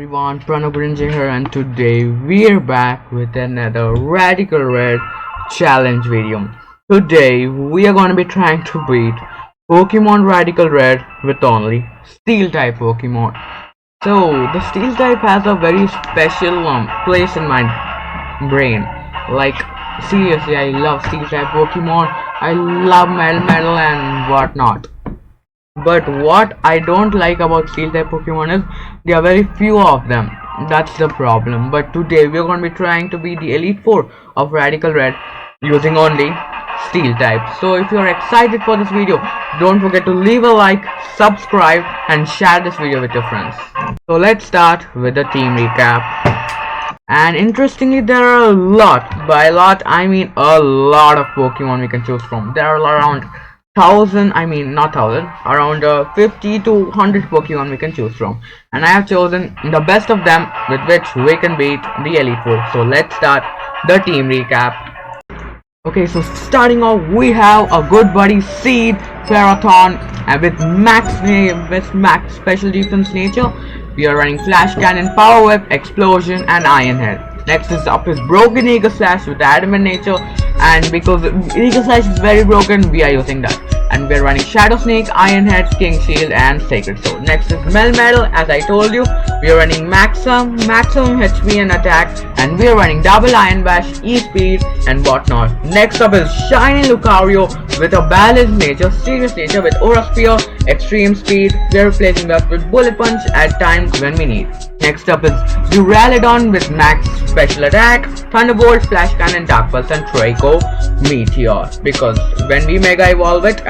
everyone, Primal Groudon here, and today we're back with another Radical Red challenge video. Today we are going to be trying to beat Pokemon Radical Red with only Steel type Pokemon. So the Steel type has a very special place in my brain. Like seriously, I love Steel type Pokemon. I love Metal and whatnot. But what I don't like about Steel type Pokemon is there are very few of them. That's the problem. But today we're going to be trying to be the Elite Four of Radical Red using only Steel type. So if you're excited for this video, don't forget to leave a like, subscribe and share this video with your friends. So let's start with the team recap. And interestingly, there are a lot, by a lot I mean a lot of Pokemon we can choose from. There are around around 50 to 100 Pokemon we can choose from, and I have chosen the best of them with which we can beat the Elite Four. So let's start the team recap. Okay, so starting off we have a good buddy Seed, Ferrothorn, and with max special defense nature. We are running Flash Cannon, Power Whip, Explosion and Iron Head. Next is up is Broken Eagle Slash with Adamant nature, and because Eagle Slash is very broken, we are using that. And we are running Shadow Snake, Iron Head, King Shield and Sacred Sword. Next is Melmetal, as I told you. We are running maximum HP and attack, and we are running double Iron Bash, E-Speed and whatnot. Next up is Shiny Lucario with a balanced nature, serious nature with Aura Sphere, extreme speed. We are replacing that with Bullet Punch at times when we need. Next up is Duraludon with max special attack, Thunderbolt, Flash Cannon, Dark Pulse and Draco Meteor, because when we Mega Evolve it,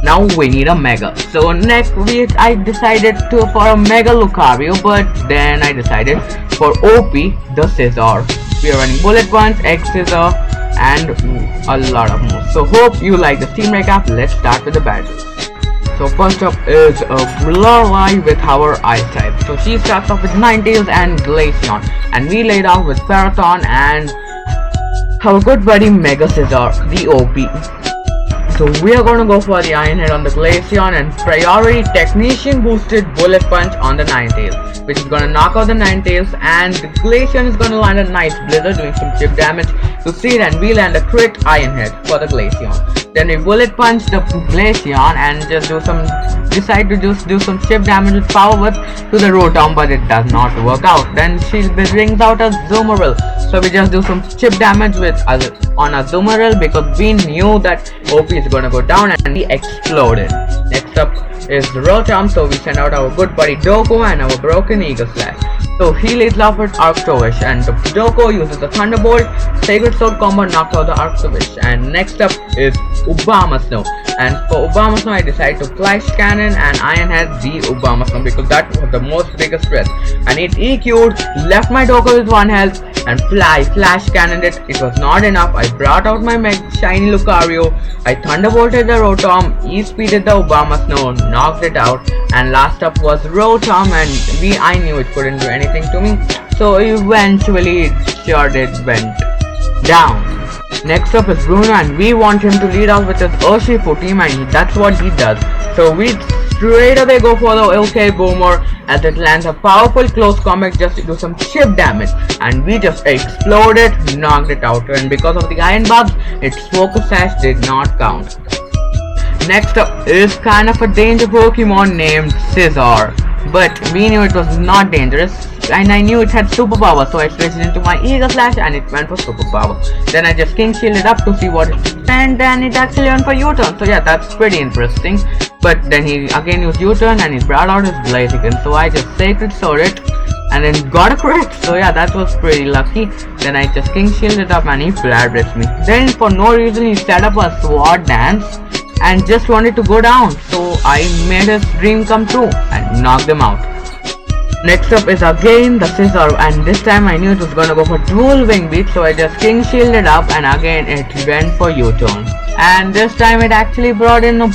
now we need a Mega. So next I decided for a Mega Lucario, but then I decided for OP the Scissor. We are running Bullet Punch, X-Scissor and a lot of more. So hope you like the team recap. Let's start with the battles. So first up is a Blurlie with our Ice type. So she starts off with Ninetales and Glaceon, and we laid out with Ferrothorn and our good buddy Mega Scissor, the OP. So we are going to go for the Iron Head on the Glaceon and priority Technician boosted Bullet Punch on the Ninetales, which is going to knock out the Ninetales, and the Glaceon is going to land a nice Blizzard doing some chip damage to Seed, and we land a crit Iron Head for the Glaceon. Then we Bullet Punch the Glaceon and decide to do some chip damage with Power Whip to the Rotom, but it does not work out. Then she brings out a Zoomeril, so we just do some chip damage on a Zoomeril because we knew that OP is gonna go down, and we exploded. Next up is Rotom, so we send out our good buddy Doko and our Broken Eagle Slash. So he lays off with Arctowish, and the Doko uses the Thunderbolt, Sacred Sword combo knocked out the Arctowish. And next up is Obama Snow, and for Obama Snow I decided to Flash Cannon and Iron Head the Obama Snow because that was the most biggest threat, and it EQ'd, left my Doko with 1 health and Flash Cannoned it. It was not enough. I brought out my Shiny Lucario, I Thunderbolted the Rotom, E-Speeded the Obama Snow, knocked it out, and last up was Rotom, and I knew it couldn't do anything to me, so eventually it sure did went down. Next up is Bruno, and we want him to lead off with his Urshifu team, and that's what he does. So we straight away go for the OK Boomer as it lands a powerful close combat just to do some chip damage, and we just exploded, knocked it out, and because of the iron bugs, its focus sash did not count. Next up is kind of a danger Pokemon named Scissor, but we knew it was not dangerous, and I knew it had superpower, so I switched into my Eagle Slash and it went for superpower. Then I just King Shielded up to see what it and then it actually went for U-turn. So yeah, that's pretty interesting. But then he again used U-turn and he brought out his Blaziken, so I just Sacred Sword it and then got a crit. So yeah, that was pretty lucky. Then I just King Shielded up and he Flare Blitz me. Then for no reason he set up a Sword Dance and just wanted to go down, so I made his dream come true and knocked him out. Next up is again the Scissor, and this time I knew it was gonna go for dual wing beat, so I just King Shielded up and again it went for U-turn. And this time it actually brought in a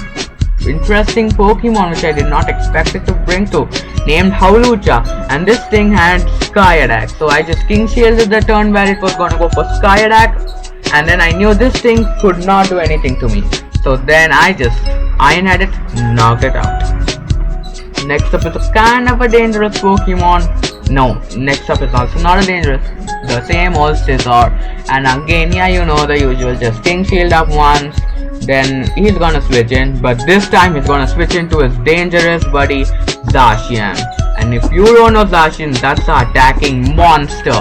interesting Pokemon which I did not expect it to bring to, named Howlucha, and this thing had Sky Attack, so I just King Shielded the turn where it was gonna go for Sky Attack, and then I knew this thing could not do anything to me. So then I just Iron Head it, knocked it out. Next up is a kind of a dangerous Pokemon No, next up is also not a dangerous. The same old Scissor. And again, yeah, you know the usual. Just King Shield up once. Then he's gonna switch in. But this time he's gonna switch into his dangerous buddy Zacian. And if you don't know Zacian, that's an attacking monster.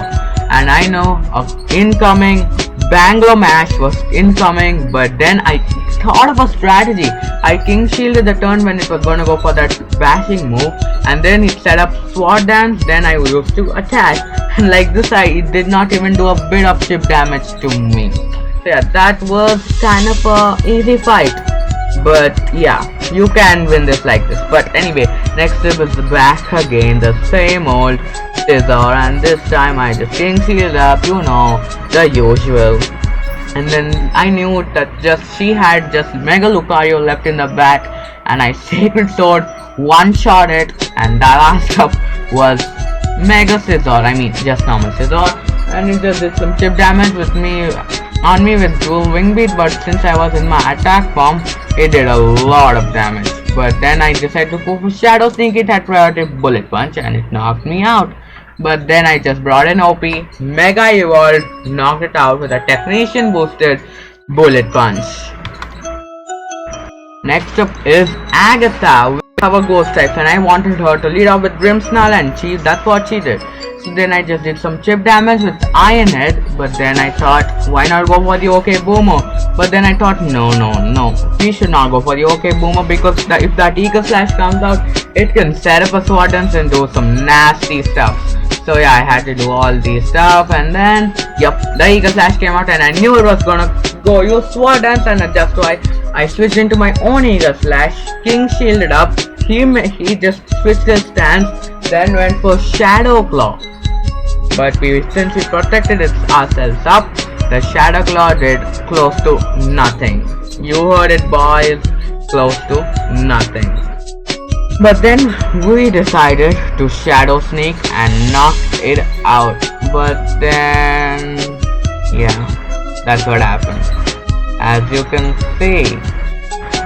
And I know incoming Bangalore Mash was incoming, but then I thought of a strategy. I King Shielded the turn when it was gonna go for that bashing move, and then it set up Sword Dance. Then I used to attack, and like this, it did not even do a bit of chip damage to me. So yeah, that was kind of a easy fight. But yeah, you can win this like this. But anyway, next up is back again, the same old Scissor, and this time I just King Shield up, you know, the usual. And then I knew that she had just Mega Lucario left in the back, and I Sacred Sword one-shot it, and the last up was Mega Scissor, I mean just normal Scissor, and it just did some chip damage with me with dual wing beat, but since I was in my attack form, it did a lot of damage. But then I decided to go for Shadow Sneak. It had priority Bullet Punch and it knocked me out. But then I just brought in OP, Mega Evolved, knocked it out with a Technician boosted Bullet Punch. Next up is Agatha with our Ghost types, and I wanted her to lead off with Grimmsnarl, and that's what she did. So then I just did some chip damage with Iron Head, but then I thought, why not go for the OK Boomer? But then I thought, no, we should not go for the OK Boomer, because if that Eagle Slash comes out, it can set up a Sword Dance and do some nasty stuff. So yeah, I had to do all these stuff, and then yep, the Eagle Slash came out, and I knew it was gonna go use Sword Dance, and that's why I switched into my own Eagle Slash. King shielded up, he just switched his stance, then went for Shadow Claw. But since we protected ourselves up, the Shadow Claw did close to nothing. You heard it, boys, close to nothing. But then we decided to Shadow Sneak and knock it out. But then, yeah, that's what happened, as you can see.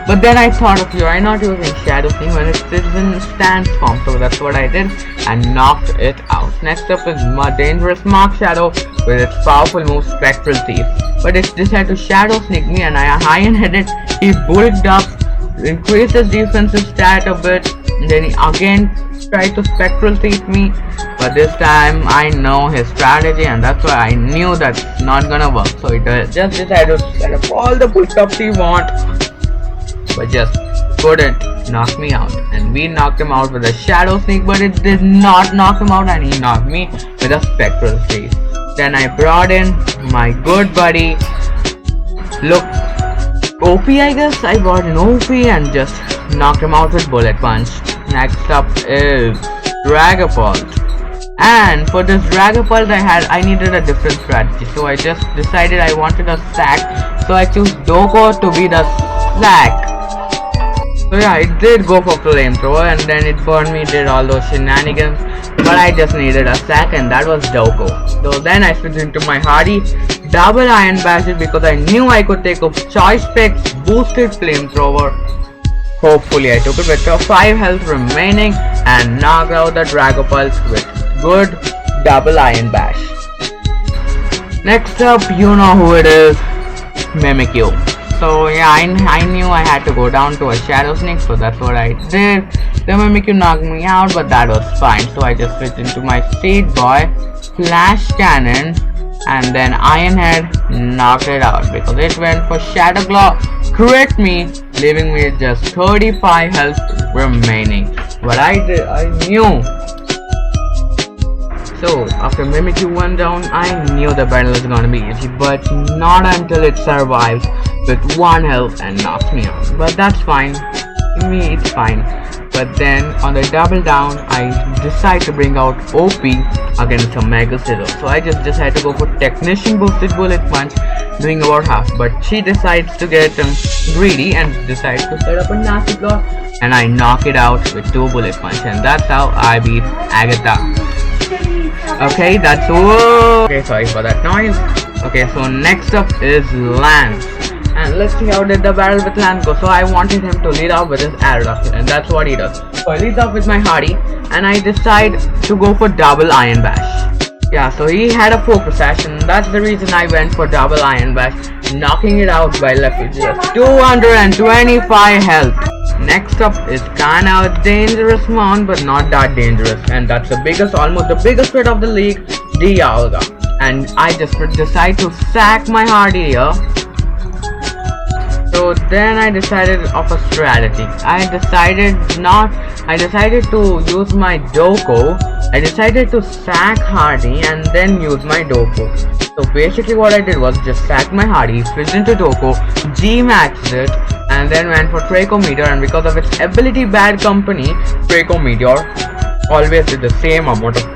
But then I thought of why not using Shadow Sneak when it's in stance form, so that's what I did and knocked it out. Next up is my dangerous Mark Shadow with its powerful move Spectral Thief. But it decided to Shadow Sneak me, and I iron-headed. He bulked up, increased his defensive stat a bit, and then he again tried to Spectral Thief me. But this time I know his strategy, and that's why I knew that's not gonna work. So he just decided to set up all the bulk ups he want, but just couldn't knock me out. And we knocked him out with a Shadow Sneak, but it did not knock him out, and he knocked me with a Spectral Thief. Then I brought in my good buddy OP, I guess. I brought in OP and just knocked him out with Bullet Punch. Next up is Dragapult. And for this Dragapult I needed a different strategy, so I just decided I wanted a sack, so I chose Doko to be the sack. So yeah, it did go for Flamethrower, and then it burned me, did all those shenanigans, but I just needed a sack, and that was Doko. So then I switched into my hardy double Iron Bashes because I knew I could take a Choice Specs boosted Flamethrower. Hopefully I took it with 5 health remaining and knocked out the Dragapult with good double Iron Bash. Next up, you know who it is, Mimikyu. So yeah, I knew I had to go down to a Shadow Sneak, so that's what I did. The Mimikyu knocked me out, but that was fine. So I just switched into my Seed Boy, Flash Cannon, and then Iron Head knocked it out because it went for Shadow Claw, crit me, leaving me with just 35 health remaining. But I knew. So after Mimikyu went down, I knew the battle was gonna be easy, but not until it survives with 1 health and knocks me out. But that's fine. To me, it's fine. But then on the double down, I decide to bring out OP against a Mega Scissor. So I just decided to go for Technician boosted Bullet Punch, doing about half. But she decides to get greedy and decides to set up a nasty block, and I knock it out with 2 Bullet Punch, and that's how I beat Agatha. Okay, that's all. Okay, sorry for that noise. Okay, so next up is Lance. And let's see how did the battle with Lance go. So I wanted him to lead out with his Aerodactyl, and that's what he does. So I lead off with my Hardy and I decide to go for double Iron Bash. Yeah, so he had a focus sash and that's the reason I went for double Iron Bash, knocking it out by left with just 225 health. Next up is kinda a dangerous mount, but not that dangerous, and that's the biggest, almost the biggest threat of the league, Dialga. And I just decide to sack my Hardy here. So then I decided of a strategy. I decided to use my Doko. I decided to sack Hardy and then use my Doko. So basically what I did was just sack my Hardy, switched into Doko, G-maxed it, and then went for Draco Meteor, and because of its ability Bad Company, Draco Meteor always did the same amount of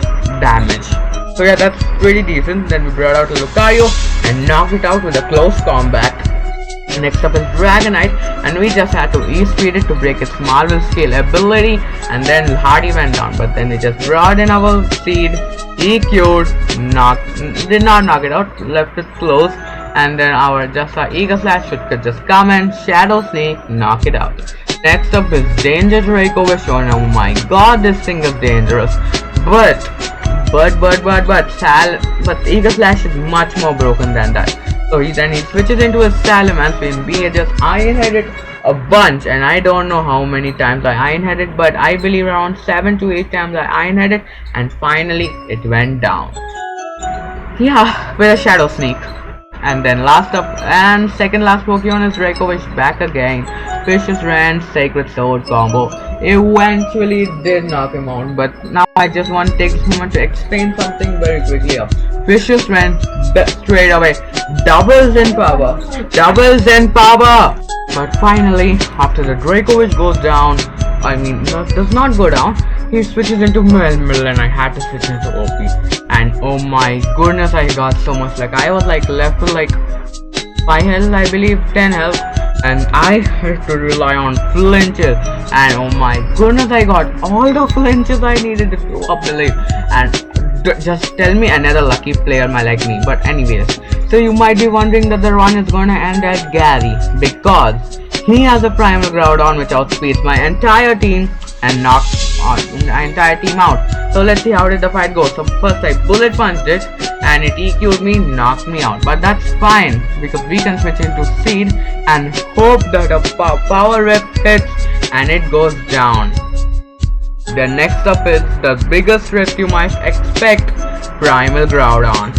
damage. So yeah, that's pretty decent. Then we brought out Lucario and knocked it out with a close combat. Next up is Dragonite, and we just had to E-speed it to break its Marvel Scale ability, and then Hardy went down, but then we just brought in our seed, EQ'd, did not knock it out, left it close, and then our Eagle Slash should just come and Shadow Sneak, knock it out. Next up is Danger Draco with Shone. Oh my god, this thing is dangerous, but Eagle Slash is much more broken than that. So then he switches into his Salamence, and we just iron-headed a bunch, and I don't know how many times I iron-headed, but I believe around 7 to 8 times I iron-headed, and finally it went down. Yeah, with a Shadow Sneak. And then last up and second last Pokemon is Draco, which back again. Vicious Rend, Sacred Sword combo. Eventually did knock him out, but now I just want to take this moment to explain something very quickly up. Vicious Rend straight away doubles in power. But finally, after the Draco which goes down, does not go down, he switches into Mill and I had to switch into OP. And oh my goodness, I got so much, like I was like left with like 5 health, I believe 10 health, and I had to rely on flinches, and oh my goodness, I got all the flinches I needed to go up the lane. And just tell me another lucky player like me. But anyways, so you might be wondering that the run is gonna end at Gary, because he has a Primal Groudon which outspeeds my entire team and knocks the entire team out. So let's see how did the fight go. So first I bullet punched it and it EQ'd me, knocked me out, but that's fine because we can switch into Seed and hope that a power whip hits and it goes down. Then next up is the biggest threat you might expect, Primal Groudon.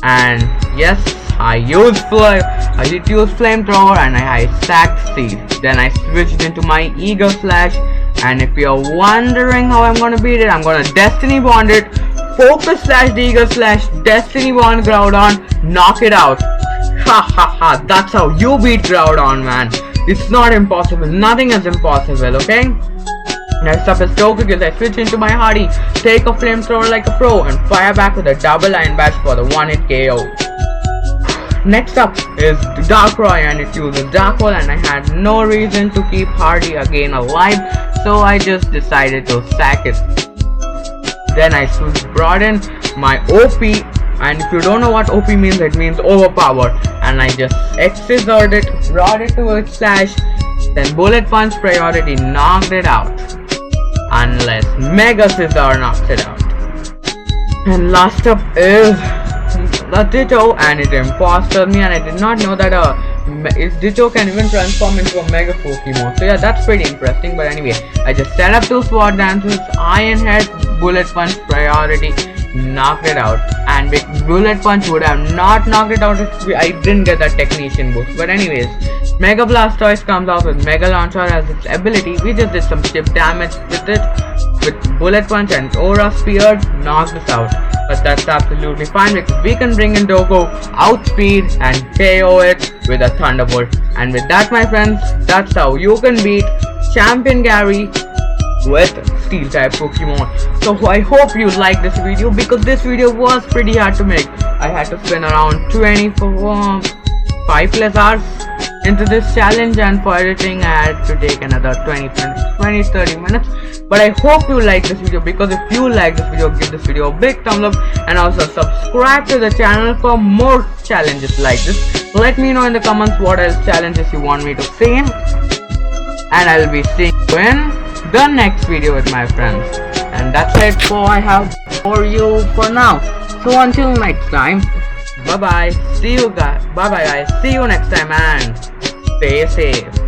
And yes, I used flamethrower and I sacked Seed. Then I switched into my Eagle Slash, and if you're wondering how I'm gonna beat it, I'm gonna Destiny Bond it, Focus Slash Eagle Slash, Destiny Bond Groudon, knock it out. Ha ha ha, that's how you beat Groudon, man. It's not impossible, nothing is impossible, okay? Next up is Togekiss. I switch into my Hardy, take a flamethrower like a pro, and fire back with a double Iron Bash for the 1-hit KO. Next up is Darkrai, and it uses Dark Hole, and I had no reason to keep Hardy again alive, so I just decided to sack it. Then I brought in my OP, and if you don't know what OP means, it means overpowered, and I just Scissored it, brought it to its slash, then Bullet Punch priority knocked it out. Unless Mega Scissor knocks it out. And last up is the Ditto, and it imposted me, and I did not know that Ditto can even transform into a Mega Pokemon. So yeah, that's pretty interesting. But anyway, I just set up 2 Sword Dances, Iron Head, Bullet Punch priority, knocked it out. And with Bullet Punch would have not knocked it out if I didn't get that Technician boost. But anyways, Mega Blastoise comes out with Mega Launcher as its ability. We just did some chip damage with it, with Bullet Punch and Aura Spear, knocked us out. But that's absolutely fine because we can bring in Doko, outspeed and KO it with a Thunderbolt. And with that, my friends, that's how you can beat Champion Gary with Steel type Pokemon. So I hope you like this video because this video was pretty hard to make. I had to spend around 5+ hours into this challenge, and for editing I had to take another 20-30 minutes. But I hope you like this video, because if you like this video, give this video a big thumbs up and also subscribe to the channel for more challenges like this. Let me know in the comments what else challenges you want me to see, and I'll be seeing you in the next video with my friends. And that's it for I have for you for now. So until next time, bye bye. See you guys. Bye bye guys. See you next time and stay safe.